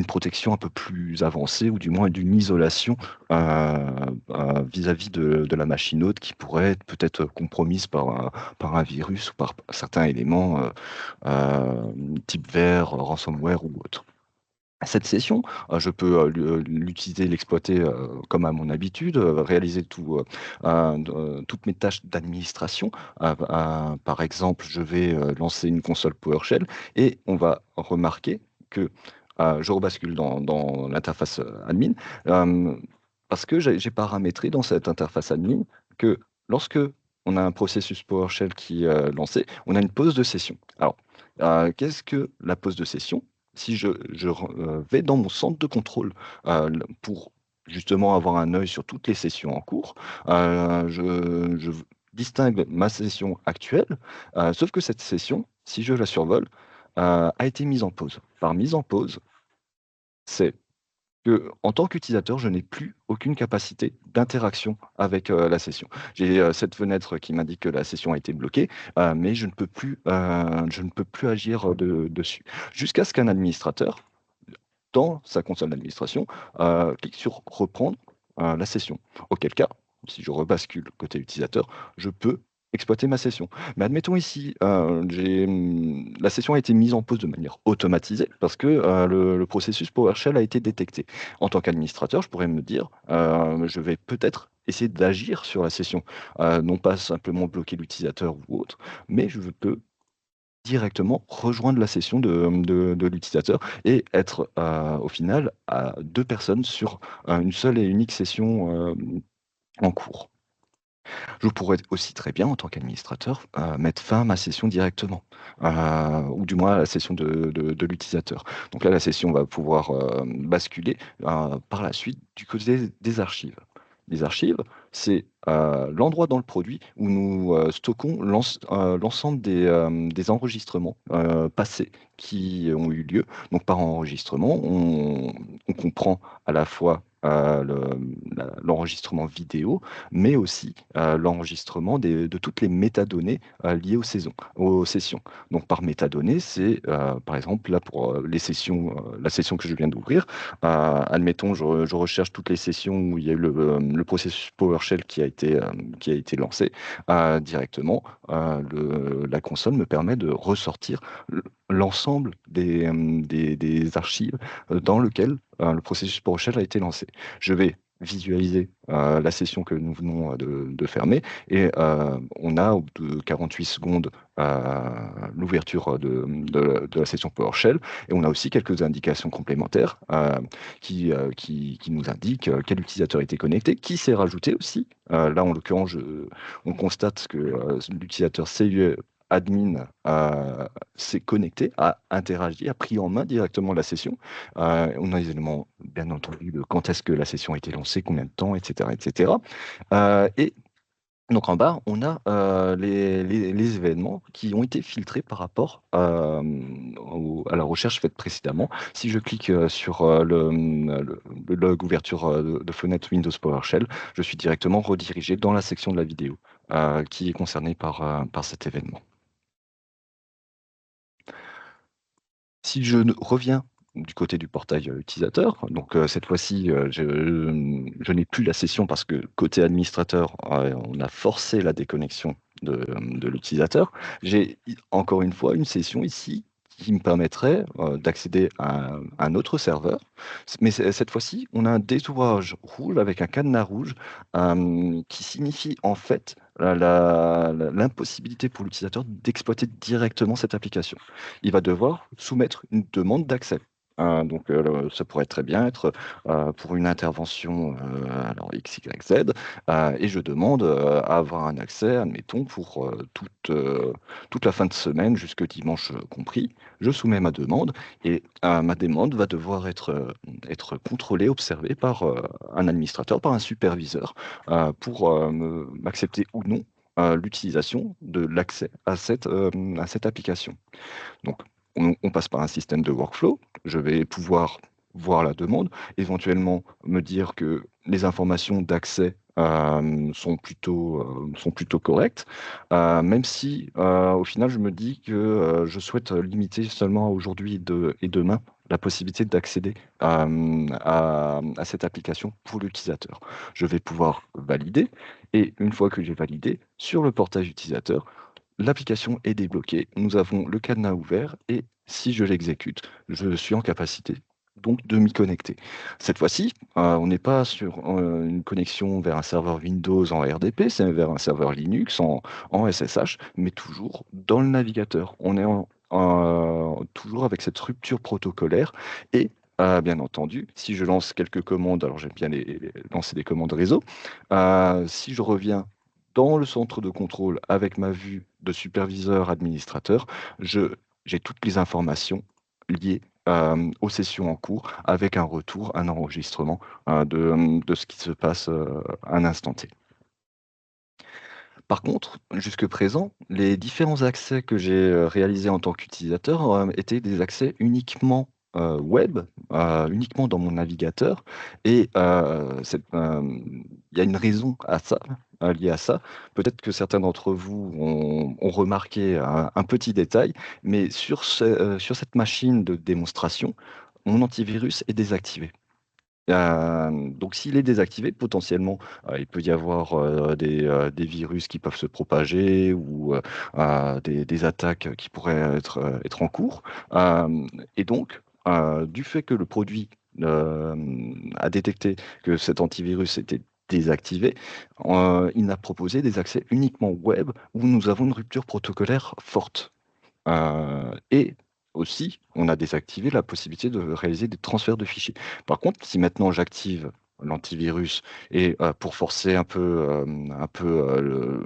protection un peu plus avancée ou du moins d'une isolation vis-à-vis de la machine hôte qui pourrait être peut-être compromise par un virus ou par certains éléments type VR, ransomware ou autre. Cette session, je peux l'utiliser, l'exploiter comme à mon habitude, réaliser toutes mes tâches d'administration. Par exemple, je vais lancer une console PowerShell et on va remarquer que je rebascule dans l'interface admin parce que j'ai paramétré dans cette interface admin que lorsque on a un processus PowerShell qui est lancé, on a une pause de session. Alors, qu'est-ce que la pause de session? Si je vais dans mon centre de contrôle pour justement avoir un œil sur toutes les sessions en cours, je distingue ma session actuelle, sauf que cette session, si je la survole, a été mise en pause. Par mise en pause, c'est En tant qu'utilisateur, je n'ai plus aucune capacité d'interaction avec la session. J'ai cette fenêtre qui m'indique que la session a été bloquée, mais je ne peux plus agir dessus. Jusqu'à ce qu'un administrateur, dans sa console d'administration, clique sur reprendre la session. Auquel cas, si je rebascule côté utilisateur, je peux exploiter ma session. Mais admettons ici, la session a été mise en pause de manière automatisée parce que le processus PowerShell a été détecté. En tant qu'administrateur, je pourrais me dire, je vais peut-être essayer d'agir sur la session, non pas simplement bloquer l'utilisateur ou autre, mais je peux directement rejoindre la session de l'utilisateur et être au final à 2 personnes sur une seule et unique session en cours. Je pourrais aussi très bien, en tant qu'administrateur, mettre fin à ma session directement, ou du moins à la session de l'utilisateur. Donc là, la session va pouvoir basculer par la suite du côté des archives. Les archives, c'est l'endroit dans le produit où nous stockons l'ensemble des enregistrements passés qui ont eu lieu. Donc par enregistrement, on comprend à la fois l'enregistrement vidéo, mais aussi l'enregistrement de toutes les métadonnées liées aux sessions. Donc par métadonnées, c'est par exemple là pour les sessions, la session que je viens d'ouvrir, admettons je recherche toutes les sessions où il y a eu le processus PowerShell qui a été lancé directement, la console me permet de ressortir l'ensemble des archives dans lequel le processus PowerShell a été lancé. Je vais visualiser la session que nous venons de fermer et on a au bout de 48 secondes l'ouverture de la session PowerShell et on a aussi quelques indications complémentaires qui nous indiquent quel utilisateur était connecté, qui s'est rajouté aussi. Là, en l'occurrence, on constate que l'utilisateur CUE admin s'est connecté, a interagi, a pris en main directement la session. On a les éléments, bien entendu, de quand est-ce que la session a été lancée, combien de temps, etc. etc. Et donc en bas, on a les événements qui ont été filtrés par rapport à la recherche faite précédemment. Si je clique sur le log ouverture de fenêtre Windows PowerShell, je suis directement redirigé dans la section de la vidéo qui est concernée par cet événement. Si je reviens du côté du portail utilisateur, donc cette fois-ci, je n'ai plus la session parce que côté administrateur, on a forcé la déconnexion de l'utilisateur. J'ai encore une fois une session ici qui me permettrait d'accéder à un autre serveur. Mais cette fois-ci, on a un dézouvrage rouge avec un cadenas rouge qui signifie en fait l'impossibilité pour l'utilisateur d'exploiter directement cette application. Il va devoir soumettre une demande d'accès. Donc, ça pourrait très bien être pour une intervention alors X, Y, Z, et je demande à avoir un accès, admettons, pour toute la fin de semaine, jusque dimanche compris. Je soumets ma demande et ma demande va devoir être contrôlée, observée par un administrateur, par un superviseur, pour m'accepter ou non l'utilisation de l'accès à cette application. Donc, on passe par un système de workflow. Je vais pouvoir voir la demande, éventuellement me dire que les informations d'accès sont plutôt correctes, même si au final je me dis que je souhaite limiter seulement à aujourd'hui et demain la possibilité d'accéder à cette application pour l'utilisateur. Je vais pouvoir valider et une fois que j'ai validé, sur le portail utilisateur, l'application est débloquée, nous avons le cadenas ouvert et si je l'exécute, je suis en capacité donc de m'y connecter. Cette fois-ci, on n'est pas sur une connexion vers un serveur Windows en RDP, c'est vers un serveur Linux en SSH, mais toujours dans le navigateur. On est toujours avec cette rupture protocolaire et bien entendu, si je lance quelques commandes, alors j'aime bien lancer des commandes réseau, si je reviens dans le centre de contrôle avec ma vue de superviseur administrateur, j'ai toutes les informations liées aux sessions en cours avec un retour, un enregistrement de ce qui se passe à un instant T. Par contre, jusque présent, les différents accès que j'ai réalisés en tant qu'utilisateur étaient des accès uniquement web uniquement dans mon navigateur. Et il y a une raison à ça, liée à ça. Peut-être que certains d'entre vous ont remarqué un petit détail, mais sur cette machine de démonstration, mon antivirus est désactivé. Donc s'il est désactivé, potentiellement, il peut y avoir des virus qui peuvent se propager ou des attaques qui pourraient être en cours. Et donc, du fait que le produit a détecté que cet antivirus était désactivé, il n'a proposé des accès uniquement web où nous avons une rupture protocolaire forte. Et aussi, on a désactivé la possibilité de réaliser des transferts de fichiers. Par contre, si maintenant j'active l'antivirus et pour forcer un peu euh,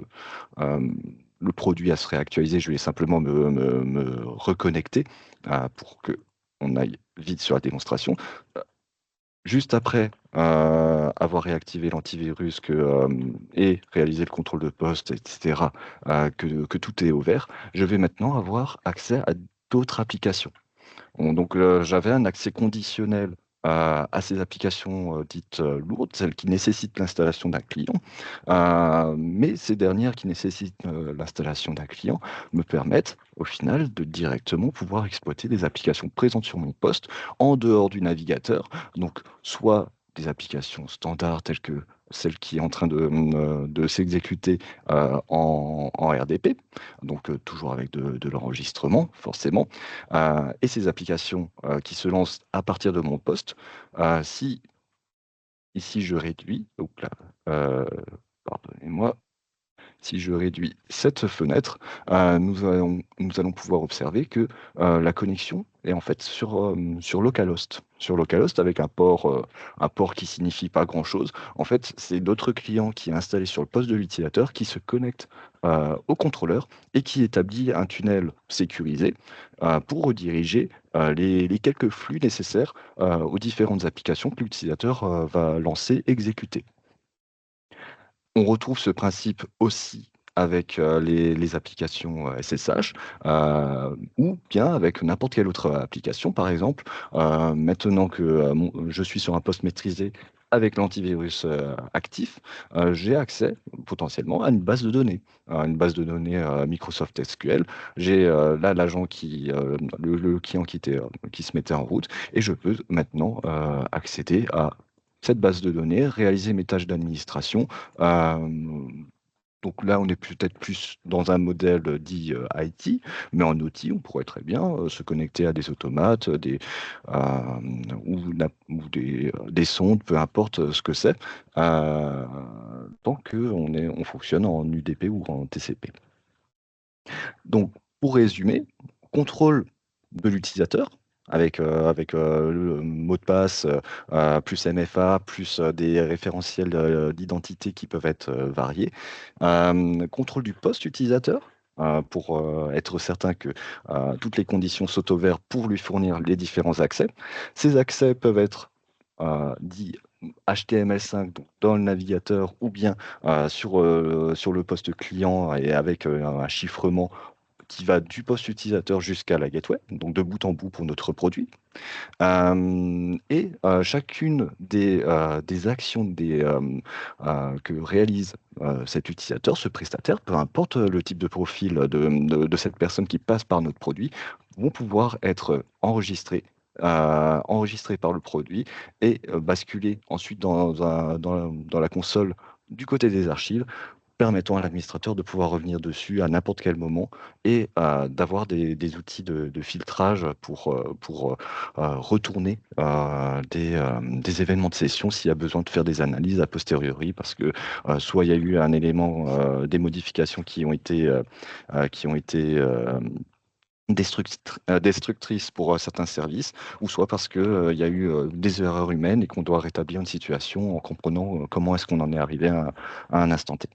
le produit à se réactualiser, je vais simplement me reconnecter pour que on aille vite sur la démonstration. Juste après avoir réactivé l'antivirus et réalisé le contrôle de poste, etc., que tout est ouvert, je vais maintenant avoir accès à d'autres applications. Donc, j'avais un accès conditionnel à ces applications dites lourdes, celles qui nécessitent l'installation d'un client. Mais ces dernières qui nécessitent l'installation d'un client me permettent, au final, de directement pouvoir exploiter des applications présentes sur mon poste en dehors du navigateur. Donc, soit des applications standards telles que celle qui est en train de s'exécuter en RDP, donc toujours avec de l'enregistrement, forcément, et ces applications qui se lancent à partir de mon poste. Si ici je réduis, donc là, pardonnez-moi, si je réduis cette fenêtre, nous allons pouvoir observer que la connexion est en fait sur localhost. Sur localhost avec un port qui signifie pas grand-chose. En fait, c'est d'autres clients qui est installé sur le poste de l'utilisateur qui se connectent au contrôleur et qui établit un tunnel sécurisé pour rediriger les quelques flux nécessaires aux différentes applications que l'utilisateur va lancer, exécuter. On retrouve ce principe aussi avec les applications SSH ou bien avec n'importe quelle autre application. Par exemple, maintenant que je suis sur un poste maîtrisé avec l'antivirus actif, j'ai accès potentiellement à une base de données, Microsoft SQL. J'ai là l'agent le client qui se mettait en route et je peux maintenant accéder à cette base de données, réaliser mes tâches d'administration. Donc là, on est peut-être plus dans un modèle dit IT, mais en outil, on pourrait très bien se connecter à des automates, ou des sondes, peu importe ce que c'est, tant qu'on fonctionne en UDP ou en TCP. Donc, pour résumer, contrôle de l'utilisateur avec le mot de passe, plus MFA, plus des référentiels d'identité qui peuvent être variés. Contrôle du poste utilisateur. Pour être certain que toutes les conditions sont ouvertes pour lui fournir les différents accès. Ces accès peuvent être dits HTML5 donc dans le navigateur ou bien sur le poste client et avec un chiffrement qui va du poste utilisateur jusqu'à la gateway, donc de bout en bout pour notre produit. Et chacune des actions que réalise cet utilisateur, ce prestataire, peu importe le type de profil de cette personne qui passe par notre produit, vont pouvoir être enregistrées par le produit et basculées ensuite dans la console du côté des archives, permettant à l'administrateur de pouvoir revenir dessus à n'importe quel moment et d'avoir des outils de filtrage pour retourner des événements de session s'il y a besoin de faire des analyses a posteriori, parce que soit il y a eu un élément, des modifications qui ont été destructrices pour certains services, ou soit parce qu'il y a eu des erreurs humaines et qu'on doit rétablir une situation en comprenant comment est-ce qu'on en est arrivé à un instant T.